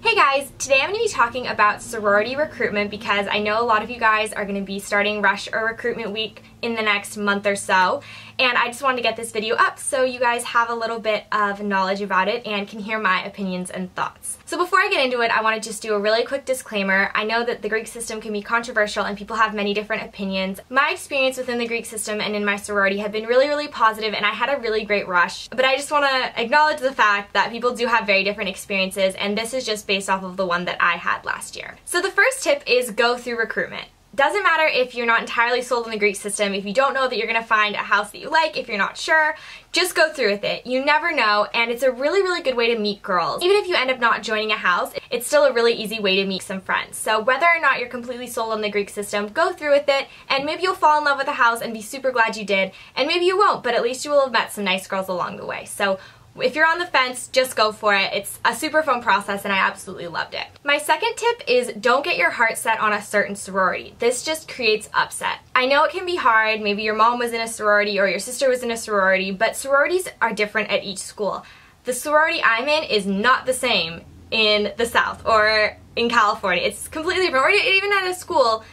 Hey guys, today I'm going to be talking about sorority recruitment because I know a lot of you guys are going to be starting Rush or Recruitment Week in the next month or so, and I just wanted to get this video up so you guys have a little bit of knowledge about it and can hear my opinions and thoughts. So before I get into it, I want to just do a really quick disclaimer. I know that the Greek system can be controversial and people have many different opinions. My experience within the Greek system and in my sorority have been really positive, and I had a really great rush, but I just want to acknowledge the fact that people do have very different experiences, and this is just based off of the one that I had last year. So the first tip is go through recruitment. Doesn't matter if you're not entirely sold on the Greek system, if you don't know that you're going to find a house that you like, if you're not sure, just go through with it. You never know, and it's a really good way to meet girls. Even if you end up not joining a house, it's still a really easy way to meet some friends. So whether or not you're completely sold on the Greek system, go through with it, and maybe you'll fall in love with a house and be super glad you did, and maybe you won't, but at least you will have met some nice girls along the way. So if you're on the fence, just go for it. It's a super fun process and I absolutely loved it. My second tip is don't get your heart set on a certain sorority. This just creates upset. I know it can be hard, maybe your mom was in a sorority or your sister was in a sorority, but sororities are different at each school. The sorority I'm in is not the same in the South or in California. It's completely different, or even at a school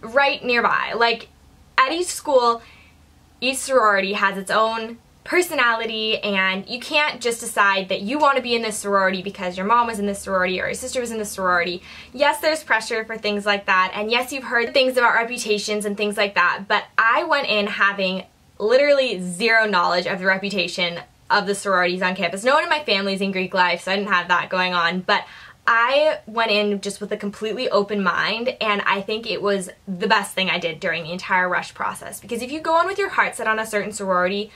right nearby. Like, at each school, each sorority has its own personality, and you can't just decide that you want to be in this sorority because your mom was in this sorority or your sister was in this sorority. Yes, there's pressure for things like that, and yes, you've heard things about reputations and things like that, but I went in having literally zero knowledge of the reputation of the sororities on campus. No one in my family's in Greek life, so I didn't have that going on, but I went in just with a completely open mind, and I think it was the best thing I did during the entire rush process, because if you go in with your heart set on a certain sorority,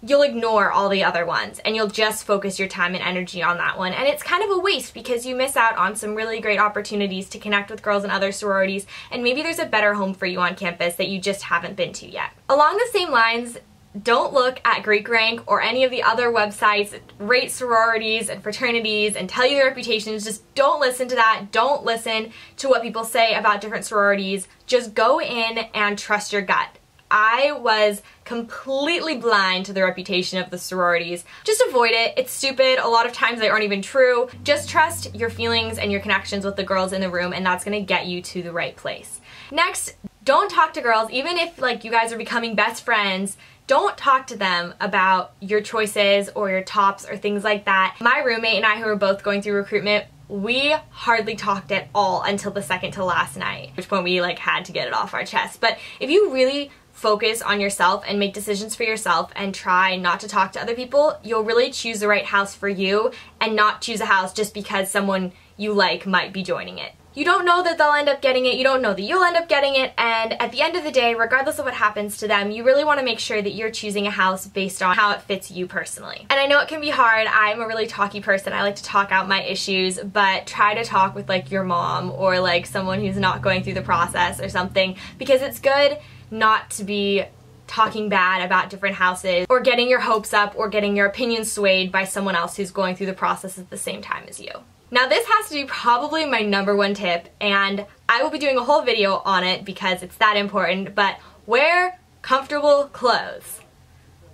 you'll ignore all the other ones and you'll just focus your time and energy on that one. And it's kind of a waste because you miss out on some really great opportunities to connect with girls in other sororities, and maybe there's a better home for you on campus that you just haven't been to yet. Along the same lines, don't look at GreekRank or any of the other websites that rate sororities and fraternities and tell you their reputations. Just don't listen to that. Don't listen to what people say about different sororities. Just go in and trust your gut. I was completely blind to the reputation of the sororities. Just avoid it. It's stupid. A lot of times they aren't even true. Just trust your feelings and your connections with the girls in the room, and that's gonna get you to the right place. Next, don't talk to girls, even if like you guys are becoming best friends. Don't talk to them about your choices or your tops or things like that. My roommate and I, who were both going through recruitment, we hardly talked at all until the second to last night, at which point we like had to get it off our chest. But if you really focus on yourself and make decisions for yourself and try not to talk to other people, you'll really choose the right house for you and not choose a house just because someone you like might be joining it. You don't know that they'll end up getting it, you don't know that you'll end up getting it, and at the end of the day, regardless of what happens to them, you really want to make sure that you're choosing a house based on how it fits you personally. And I know it can be hard. I'm a really talky person. I like to talk out my issues, but try to talk with like your mom or like someone who's not going through the process or something, because it's good not to be talking bad about different houses or getting your hopes up or getting your opinion swayed by someone else who's going through the process at the same time as you. Now this has to be probably my #1 tip, and I will be doing a whole video on it because it's that important, but wear comfortable clothes.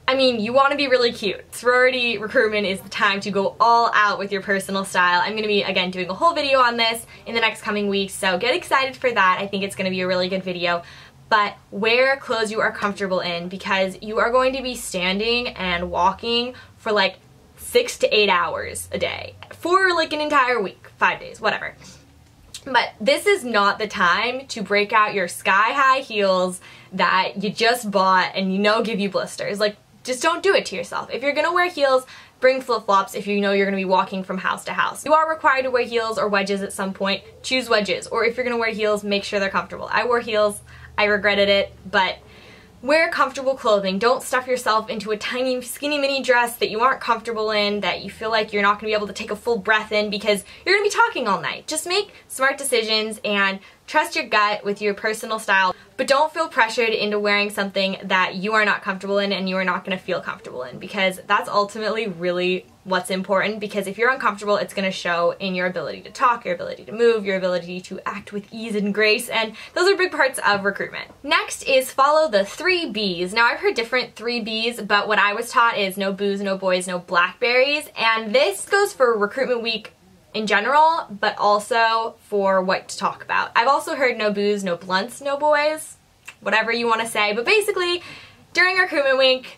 I mean, you want to be really cute. Sorority recruitment is the time to go all out with your personal style. I'm going to be, again, doing a whole video on this in the next coming weeks, so get excited for that. I think it's going to be a really good video. But wear clothes you are comfortable in, because you are going to be standing and walking for like 6 to 8 hours a day for like an entire week, 5 days, whatever. But this is not the time to break out your sky-high heels that you just bought and you know give you blisters. Like, just don't do it to yourself. If you're gonna wear heels, bring flip-flops if you know you're gonna be walking from house to house. You are required to wear heels or wedges at some point. Choose wedges. Or if you're gonna wear heels, make sure they're comfortable. I wore heels. I regretted it, but wear comfortable clothing. Don't stuff yourself into a tiny, skinny mini dress that you aren't comfortable in, that you feel like you're not going to be able to take a full breath in because you're going to be talking all night. Just make smart decisions and trust your gut with your personal style, but don't feel pressured into wearing something that you are not comfortable in and you are not going to feel comfortable in, because that's ultimately really what's important. Because if you're uncomfortable, it's going to show in your ability to talk, your ability to move, your ability to act with ease and grace, and those are big parts of recruitment. Next is follow the 3 B's. Now I've heard different 3 B's, but what I was taught is no booze, no boys, no blackberries, and this goes for recruitment week in general, but also for what to talk about. I've also heard no booze, no blunts, no boys, whatever you want to say, but basically during recruitment week,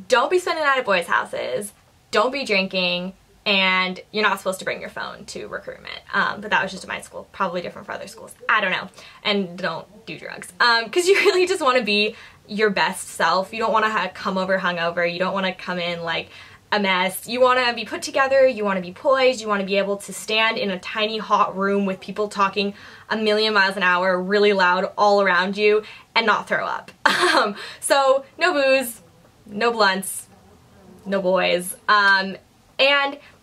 don't be spending night at boys' houses, don't be drinking, and you're not supposed to bring your phone to recruitment. But that was just at my school, probably different for other schools. I don't know. And don't do drugs. Because you really just want to be your best self. You don't want to come over hungover. You don't want to come in like a mess. You want to be put together. You want to be poised. You want to be able to stand in a tiny hot room with people talking a million miles an hour, really loud all around you, and not throw up. So no booze, no blunts, no boys. And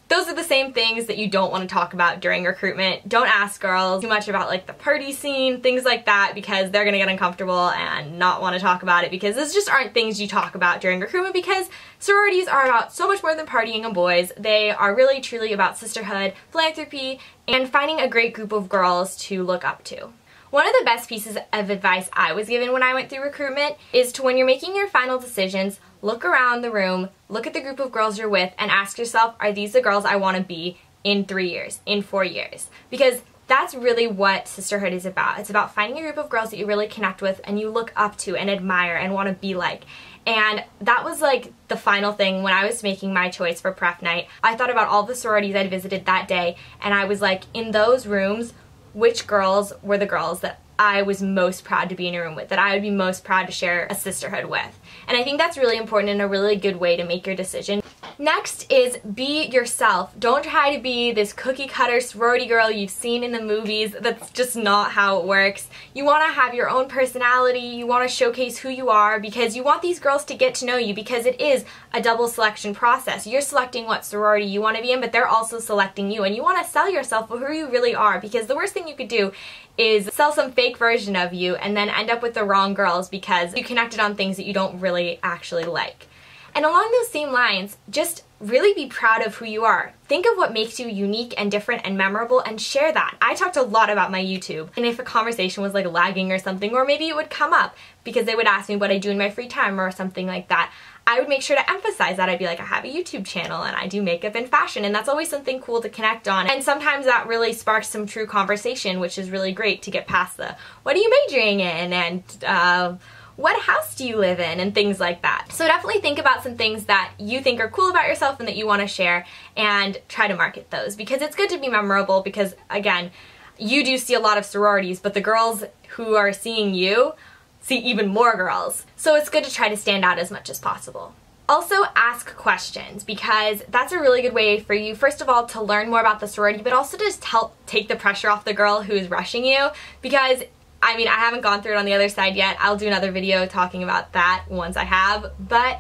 those are the same things that you don't want to talk about during recruitment. Don't ask girls too much about like the party scene, things like that, because they're gonna get uncomfortable and not want to talk about it, because those just aren't things you talk about during recruitment, because sororities are about so much more than partying and boys. They are really truly about sisterhood, philanthropy, and finding a great group of girls to look up to. One of the best pieces of advice I was given when I went through recruitment is to, when you're making your final decisions, look around the room, look at the group of girls you're with, and ask yourself, are these the girls I want to be in 3 years, in 4 years? Because that's really what sisterhood is about. It's about finding a group of girls that you really connect with and you look up to and admire and want to be like. And that was like the final thing when I was making my choice for prep night. I thought about all the sororities I'd visited that day, and I was like, in those rooms, which girls were the girls that I was most proud to be in a room with, that I would be most proud to share a sisterhood with. And I think that's really important and a really good way to make your decision. Next is be yourself. Don't try to be this cookie cutter sorority girl you've seen in the movies. That's just not how it works. You want to have your own personality. You want to showcase who you are, because you want these girls to get to know you, because it is a double selection process. You're selecting what sorority you want to be in, but they're also selecting you. And you want to sell yourself for who you really are, because the worst thing you could do is sell some fake version of you and then end up with the wrong girls because you connected on things that you don't really actually like. And along those same lines, just really be proud of who you are. Think of what makes you unique and different and memorable, and share that. I talked a lot about my YouTube, and if a conversation was like lagging or something, or maybe it would come up because they would ask me what I do in my free time or something like that, I would make sure to emphasize that. I'd be like, I have a YouTube channel and I do makeup and fashion, and that's always something cool to connect on. And sometimes that really sparks some true conversation, which is really great to get past the, what are you majoring in? And what house do you live in, and things like that. So definitely think about some things that you think are cool about yourself and that you want to share, and try to market those, because it's good to be memorable, because again, you do see a lot of sororities, but the girls who are seeing you see even more girls. So it's good to try to stand out as much as possible. Also, ask questions, because that's a really good way for you, first of all, to learn more about the sorority, but also to just help take the pressure off the girl who is rushing you, because I mean, I haven't gone through it on the other side yet. I'll do another video talking about that once I have, but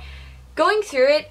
going through it,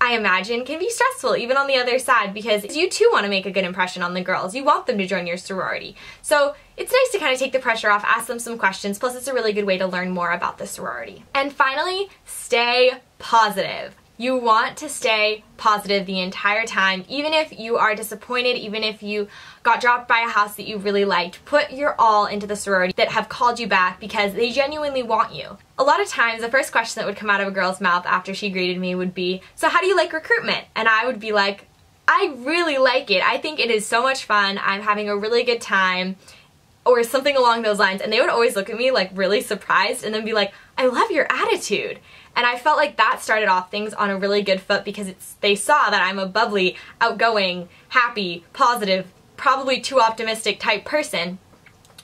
I imagine, can be stressful even on the other side, because you too want to make a good impression on the girls. You want them to join your sorority. So it's nice to kind of take the pressure off, ask them some questions, plus it's a really good way to learn more about the sorority. And finally, stay positive. You want to stay positive the entire time, even if you are disappointed, even if you got dropped by a house that you really liked. Put your all into the sorority that have called you back, because they genuinely want you. A lot of times, the first question that would come out of a girl's mouth after she greeted me would be, so how do you like recruitment? And I would be like, I really like it. I think it is so much fun. I'm having a really good time, or something along those lines. And they would always look at me like really surprised and then be like, I love your attitude. And I felt like that started off things on a really good foot, because they saw that I'm a bubbly, outgoing, happy, positive, probably too optimistic type person.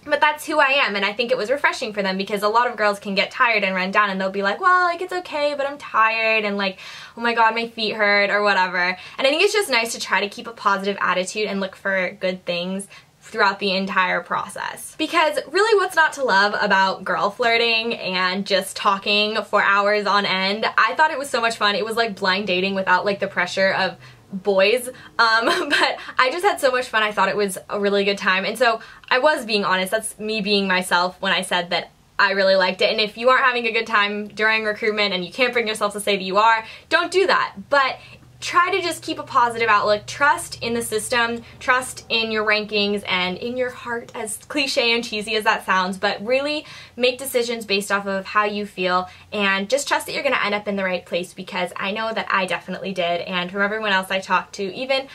But that's who I am, and I think it was refreshing for them, because a lot of girls can get tired and run down, and they'll be like, well, like, it's okay, but I'm tired, and like, oh my god, my feet hurt, or whatever. And I think it's just nice to try to keep a positive attitude and look for good things throughout the entire process. Because really, what's not to love about girl flirting and just talking for hours on end? I thought it was so much fun. It was like blind dating without like the pressure of boys, but I just had so much fun. I thought it was a really good time, and so I was being honest. That's me being myself when I said that I really liked it. And if you aren't having a good time during recruitment and you can't bring yourself to say that you are, don't do that. But try to just keep a positive outlook. Trust in the system, trust in your rankings and in your heart, as cliche and cheesy as that sounds, but really make decisions based off of how you feel, and just trust that you're going to end up in the right place, because I know that I definitely did. And from everyone else I talked to, even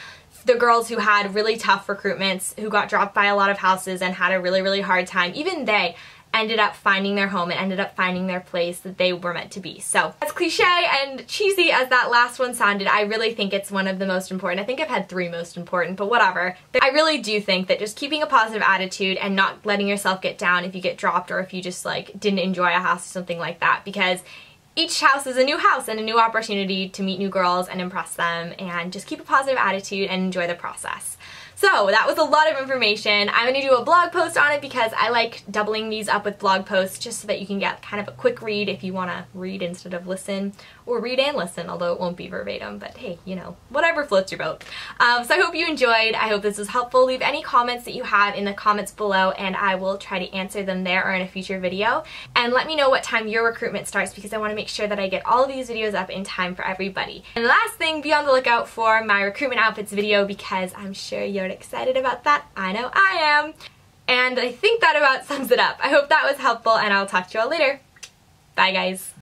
the girls who had really tough recruitments, who got dropped by a lot of houses and had a really, really hard time, even they ended up finding their home and ended up finding their place that they were meant to be. So as cliche and cheesy as that last one sounded, I really think it's one of the most important. I think I've had 3 most important, but whatever. I really do think that just keeping a positive attitude and not letting yourself get down if you get dropped or if you just like didn't enjoy a house or something like that, because each house is a new house and a new opportunity to meet new girls and impress them, and just keep a positive attitude and enjoy the process. So that was a lot of information. I'm going to do a blog post on it because I like doubling these up with blog posts just so that you can get kind of a quick read if you want to read instead of listen, or read and listen, although it won't be verbatim, but hey, you know, whatever floats your boat. So I hope you enjoyed. I hope this was helpful. Leave any comments that you have in the comments below and I will try to answer them there or in a future video. And let me know what time your recruitment starts because I want to make sure that I get all of these videos up in time for everybody. And the last thing, be on the lookout for my recruitment outfits video because I'm sure you're excited about that. I know I am. And I think that about sums it up. I hope that was helpful and I'll talk to you all later. Bye guys.